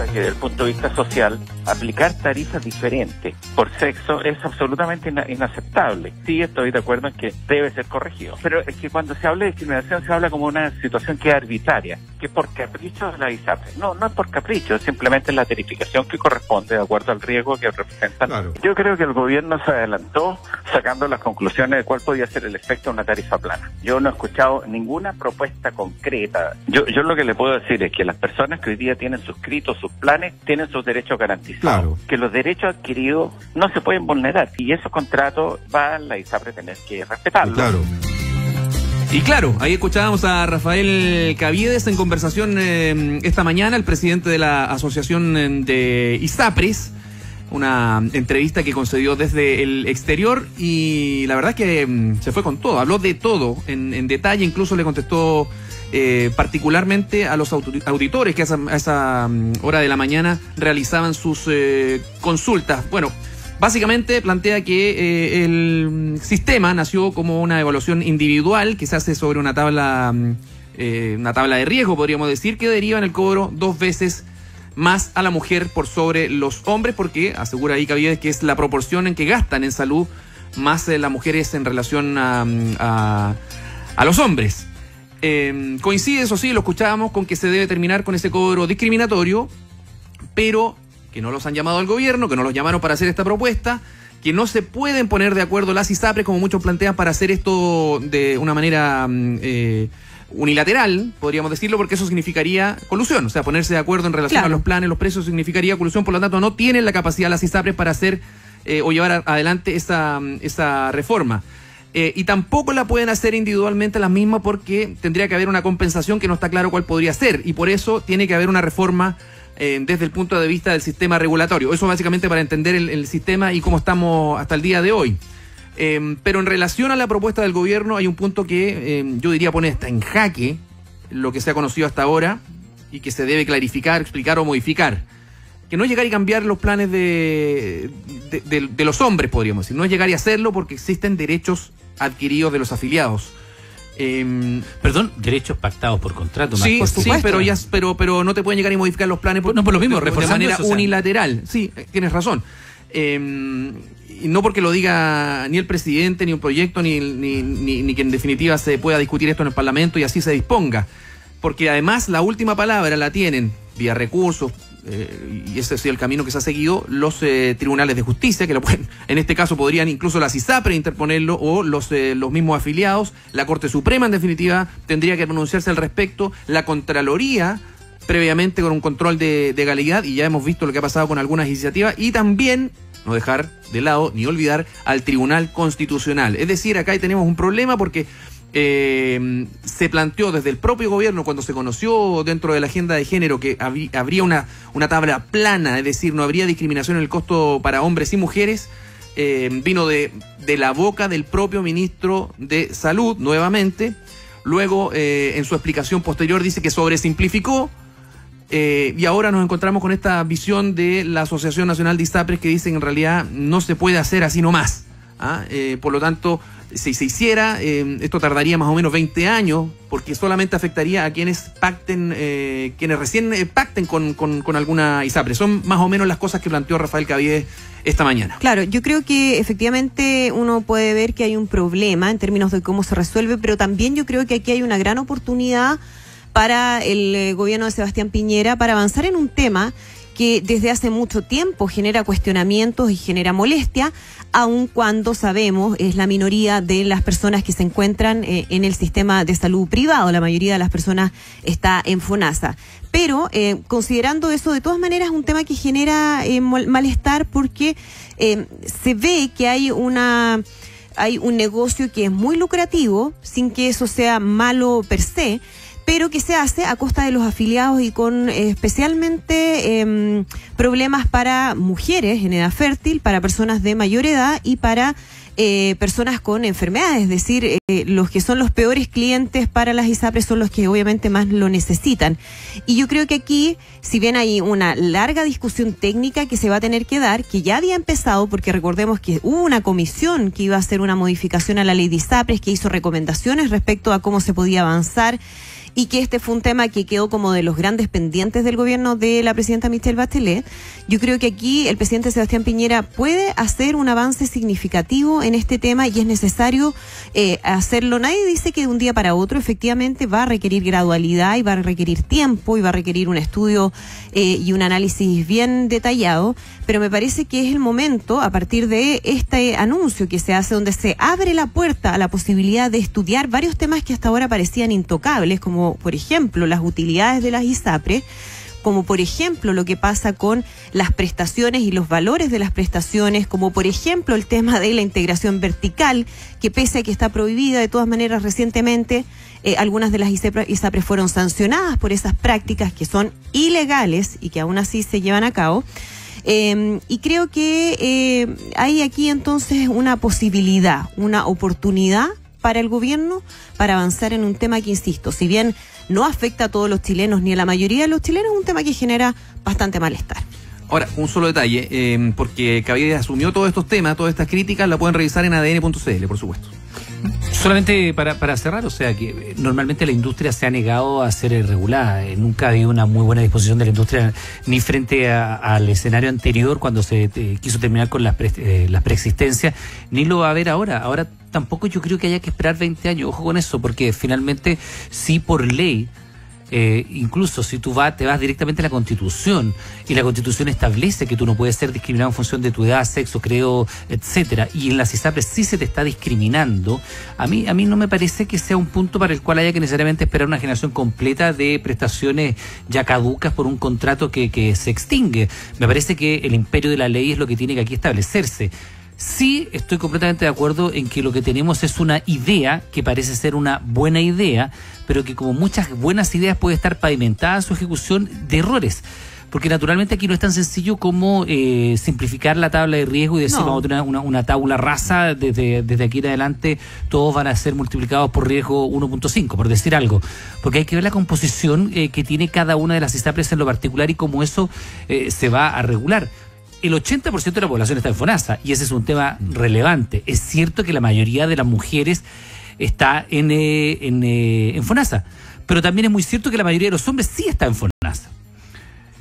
piensa que desde el punto de vista social, aplicar tarifas diferentes por sexo es absolutamente inaceptable. Sí, estoy de acuerdo en que debe ser corregido. Pero es que cuando se habla de discriminación se habla como una situación que es arbitraria, que es por capricho de la ISAPRE. No es por capricho, es simplemente la tarificación que corresponde de acuerdo al riesgo que representan. Claro. Yo creo que el gobierno se adelantó sacando las conclusiones de cuál podía ser el efecto de una tarifa plana. Yo no he escuchado ninguna propuesta concreta. Yo lo que le puedo decir es que las personas que hoy día tienen suscritos sus planes tienen sus derechos garantizados. Claro. Que los derechos adquiridos no se pueden vulnerar y esos contratos va la ISAPRE a tener que respetarlos. Claro. Y claro, ahí escuchábamos a Rafael Caviedes en conversación esta mañana, el presidente de la Asociación de ISAPRES, una entrevista que concedió desde el exterior y la verdad es que se fue con todo, habló de todo en detalle, incluso le contestó particularmente a los auditores que a esa hora de la mañana realizaban sus consultas. Bueno, básicamente plantea que el sistema nació como una evaluación individual que se hace sobre una tabla de riesgo, podríamos decir, que deriva en el cobro 2 veces más a la mujer por sobre los hombres, porque asegura ahí Caviedes que es la proporción en que gastan en salud más las mujeres en relación a los hombres. Coincide, eso sí, lo escuchábamos, con que se debe terminar con ese cobro discriminatorio, pero que no los han llamado al gobierno, que no los llamaron para hacer esta propuesta, que no se pueden poner de acuerdo las ISAPRES, como muchos plantean, para hacer esto de una manera unilateral, podríamos decirlo, porque eso significaría colusión, o sea, ponerse de acuerdo en relación a los planes, los precios, significaría colusión, por lo tanto no tienen la capacidad las ISAPRES para hacer o llevar adelante esa reforma. Y tampoco la pueden hacer individualmente las mismas porque tendría que haber una compensación que no está claro cuál podría ser, y por eso tiene que haber una reforma desde el punto de vista del sistema regulatorio. Eso básicamente para entender el sistema y cómo estamos hasta el día de hoy. Pero en relación a la propuesta del gobierno hay un punto que yo diría pone hasta en jaque lo que se ha conocido hasta ahora y que se debe clarificar, explicar o modificar. Que no es llegar y cambiar los planes de los hombres, podríamos decir. No es llegar y hacerlo porque existen derechos adquiridos de los afiliados. Perdón, derechos pactados por contrato. Sí, pero no te pueden llegar y modificar los planes por lo mismo, de manera unilateral. Sí, tienes razón. Y no porque lo diga ni el presidente, ni un proyecto, ni que en definitiva se pueda discutir esto en el Parlamento y así se disponga. Porque además la última palabra la tienen vía recursos, y ese ha sido el camino que se ha seguido, los tribunales de justicia, que lo pueden, en este caso podrían incluso las ISAPRES interponerlo, o los mismos afiliados. La Corte Suprema en definitiva tendría que pronunciarse al respecto, la Contraloría previamente con un control de legalidad, y ya hemos visto lo que ha pasado con algunas iniciativas, y también no dejar de lado ni olvidar al Tribunal Constitucional. Es decir, acá tenemos un problema porque se planteó desde el propio gobierno, cuando se conoció dentro de la agenda de género que habría una tabla plana, es decir, no habría discriminación en el costo para hombres y mujeres, vino de la boca del propio ministro de Salud nuevamente. Luego, en su explicación posterior, dice que sobresimplificó, y ahora nos encontramos con esta visión de la Asociación Nacional de ISAPRES que dice que en realidad no se puede hacer así nomás. Por lo tanto, si se hiciera, esto tardaría más o menos 20 años, porque solamente afectaría a quienes pacten, quienes recién pacten con alguna ISAPRE. Son más o menos las cosas que planteó Rafael Caviedes esta mañana. Claro, yo creo que efectivamente uno puede ver que hay un problema en términos de cómo se resuelve, pero también yo creo que aquí hay una gran oportunidad para el gobierno de Sebastián Piñera para avanzar en un tema que desde hace mucho tiempo genera cuestionamientos y genera molestia, aun cuando sabemos es la minoría de las personas que se encuentran en el sistema de salud privado. La mayoría de las personas está en FONASA. Pero considerando eso, de todas maneras es un tema que genera malestar porque se ve que hay un negocio que es muy lucrativo, sin que eso sea malo per se, pero que se hace a costa de los afiliados y con especialmente problemas para mujeres en edad fértil, para personas de mayor edad y para personas con enfermedades, es decir, los que son los peores clientes para las ISAPRES son los que obviamente más lo necesitan. Y yo creo que aquí, si bien hay una larga discusión técnica que se va a tener que dar, que ya había empezado, porque recordemos que hubo una comisión que iba a hacer una modificación a la ley de ISAPRES, que hizo recomendaciones respecto a cómo se podía avanzar, y que este fue un tema que quedó como de los grandes pendientes del gobierno de la presidenta Michelle Bachelet. Yo creo que aquí el presidente Sebastián Piñera puede hacer un avance significativo en este tema y es necesario hacerlo. Nadie dice que de un día para otro, efectivamente va a requerir gradualidad y va a requerir tiempo y va a requerir un estudio y un análisis bien detallado, pero me parece que es el momento, a partir de este anuncio que se hace, donde se abre la puerta a la posibilidad de estudiar varios temas que hasta ahora parecían intocables, como por ejemplo las utilidades de las ISAPRES, como por ejemplo lo que pasa con las prestaciones y los valores de las prestaciones, como por ejemplo el tema de la integración vertical, que pese a que está prohibida, de todas maneras recientemente algunas de las ISAPRES fueron sancionadas por esas prácticas que son ilegales y que aún así se llevan a cabo. Y creo que hay aquí entonces una posibilidad, una oportunidad para el gobierno para avanzar en un tema que, insisto, si bien no afecta a todos los chilenos ni a la mayoría de los chilenos, es un tema que genera bastante malestar. Ahora, un solo detalle, porque Caviedes asumió todos estos temas, todas estas críticas, la pueden revisar en adn.cl, por supuesto. Solamente para cerrar, o sea que normalmente la industria se ha negado a ser regulada. Nunca ha habido una muy buena disposición de la industria, ni frente al escenario anterior, cuando se quiso terminar con las preexistencias, ni lo va a haber ahora. Ahora tampoco yo creo que haya que esperar 20 años, ojo con eso, porque finalmente sí, por ley, incluso si tú te vas directamente a la Constitución, y la Constitución establece que tú no puedes ser discriminado en función de tu edad, sexo, credo, etcétera, y en las ISAPRES sí se te está discriminando, a mí no me parece que sea un punto para el cual haya que necesariamente esperar una generación completa de prestaciones ya caducas por un contrato que se extingue. Me parece que el imperio de la ley es lo que tiene que aquí establecerse. Sí, estoy completamente de acuerdo en que lo que tenemos es una idea que parece ser una buena idea, pero que como muchas buenas ideas puede estar pavimentada su ejecución de errores. Porque naturalmente aquí no es tan sencillo como simplificar la tabla de riesgo y decir, no, vamos a tener una tabla rasa, desde aquí en adelante todos van a ser multiplicados por riesgo 1.5, por decir algo. Porque hay que ver la composición que tiene cada una de las ISAPRES en lo particular y cómo eso se va a regular. El 80% de la población está en FONASA y ese es un tema relevante. Es cierto que la mayoría de las mujeres está en FONASA, pero también es muy cierto que la mayoría de los hombres sí está en FONASA.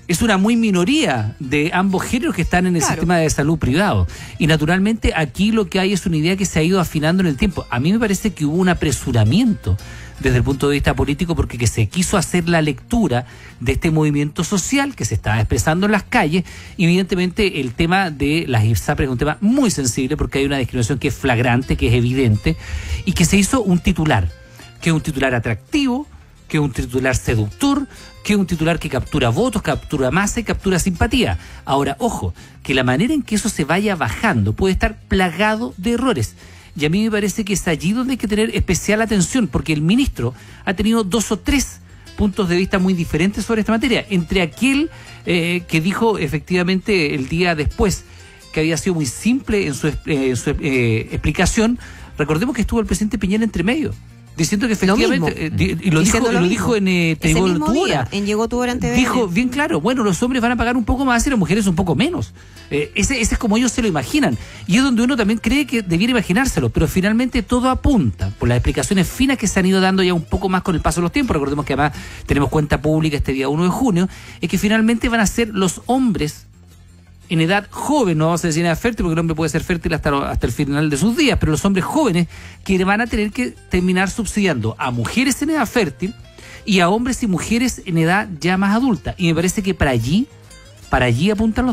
Es una muy minoría de ambos géneros que están en el sistema de salud privado. Y naturalmente aquí lo que hay es una idea que se ha ido afinando en el tiempo. A mí me parece que hubo un apresuramiento desde el punto de vista político, porque que se quiso hacer la lectura de este movimiento social que se estaba expresando en las calles. Y evidentemente el tema de las ISAPRES es un tema muy sensible, porque hay una discriminación que es flagrante, que es evidente, y que se hizo un titular, que es un titular atractivo, que es un titular seductor, que es un titular que captura votos, captura masa y captura simpatía. Ahora, ojo, que la manera en que eso se vaya bajando puede estar plagado de errores. Y a mí me parece que es allí donde hay que tener especial atención, porque el ministro ha tenido 2 o 3 puntos de vista muy diferentes sobre esta materia. Entre aquel que dijo efectivamente el día después que había sido muy simple en su explicación, recordemos que estuvo el presidente Piñera entre medio, diciendo que efectivamente, y lo dijo en Llegó tu hora en Llegó tu hora en TV. Dijo bien claro, bueno, los hombres van a pagar un poco más y las mujeres un poco menos. Ese es como ellos se lo imaginan. Y es donde uno también cree que debiera imaginárselo, pero finalmente todo apunta, por las explicaciones finas que se han ido dando ya un poco más con el paso de los tiempos. Recordemos que además tenemos cuenta pública este día 1 de junio, es que finalmente van a ser los hombres en edad joven, no vamos a decir en edad fértil, porque el hombre puede ser fértil hasta el final de sus días, pero los hombres jóvenes que van a tener que terminar subsidiando a mujeres en edad fértil y a hombres y mujeres en edad ya más adulta. Y me parece que para allí apuntan los